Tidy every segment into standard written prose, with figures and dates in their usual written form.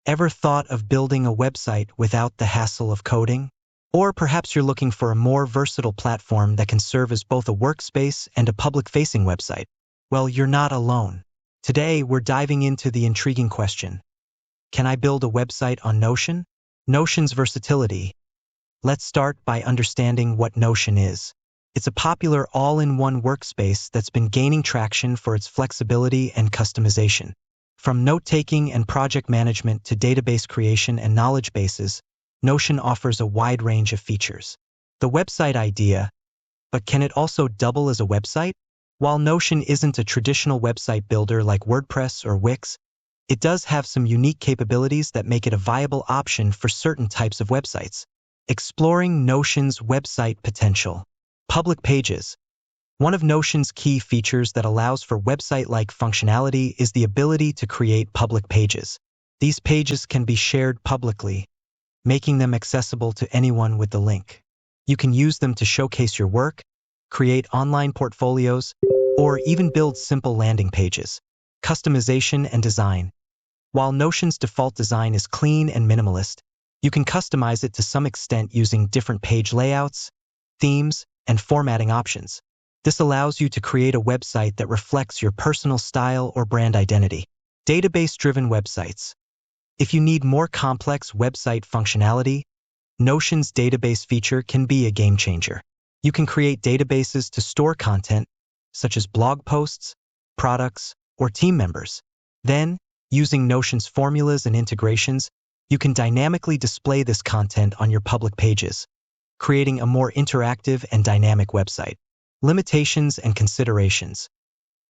Ever thought of building a website without the hassle of coding? Or perhaps you're looking for a more versatile platform that can serve as both a workspace and a public-facing website. Well, you're not alone. Today, we're diving into the intriguing question: can I build a website on Notion? Notion's versatility. Let's start by understanding what Notion is. It's a popular all-in-one workspace that's been gaining traction for its flexibility and customization. From note-taking and project management to database creation and knowledge bases, Notion offers a wide range of features. The website idea, but can it also double as a website? While Notion isn't a traditional website builder like WordPress or Wix, it does have some unique capabilities that make it a viable option for certain types of websites. Exploring Notion's website potential. Public pages. One of Notion's key features that allows for website-like functionality is the ability to create public pages. These pages can be shared publicly, making them accessible to anyone with the link. You can use them to showcase your work, create online portfolios, or even build simple landing pages. Customization and design. While Notion's default design is clean and minimalist, you can customize it to some extent using different page layouts, themes, and formatting options. This allows you to create a website that reflects your personal style or brand identity. Database-driven websites. If you need more complex website functionality, Notion's database feature can be a game changer. You can create databases to store content, such as blog posts, products, or team members. Then, using Notion's formulas and integrations, you can dynamically display this content on your public pages, creating a more interactive and dynamic website. Limitations and considerations.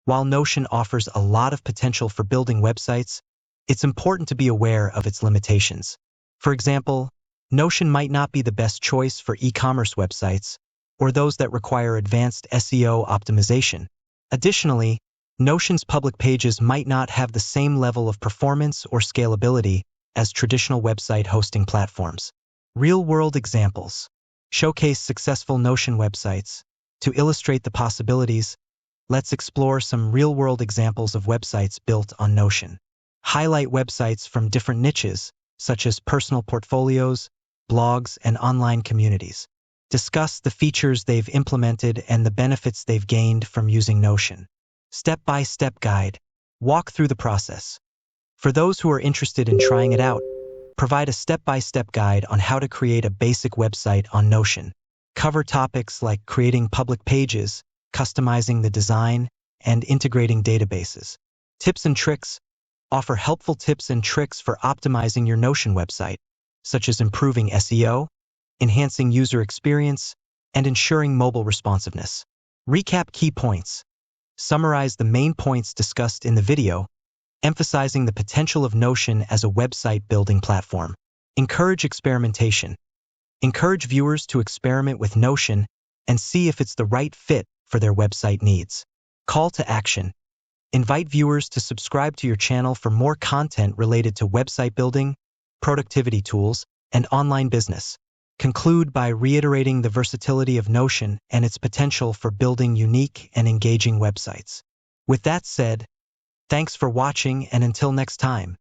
While Notion offers a lot of potential for building websites, it's important to be aware of its limitations. For example, Notion might not be the best choice for e-commerce websites or those that require advanced SEO optimization. Additionally, Notion's public pages might not have the same level of performance or scalability as traditional website hosting platforms. Real-world examples. Showcase successful Notion websites. To illustrate the possibilities, let's explore some real-world examples of websites built on Notion. Highlight websites from different niches, such as personal portfolios, blogs, and online communities. Discuss the features they've implemented and the benefits they've gained from using Notion. Step-by-step guide. Walk through the process. For those who are interested in trying it out, provide a step-by-step guide on how to create a basic website on Notion. Cover topics like creating public pages, customizing the design, and integrating databases. Tips and tricks. Offer helpful tips and tricks for optimizing your Notion website, such as improving SEO, enhancing user experience, and ensuring mobile responsiveness. Recap key points. Summarize the main points discussed in the video, emphasizing the potential of Notion as a website building platform. Encourage experimentation. Encourage viewers to experiment with Notion and see if it's the right fit for their website needs. Call to action. Invite viewers to subscribe to your channel for more content related to website building, productivity tools, and online business. Conclude by reiterating the versatility of Notion and its potential for building unique and engaging websites. With that said, thanks for watching, and until next time.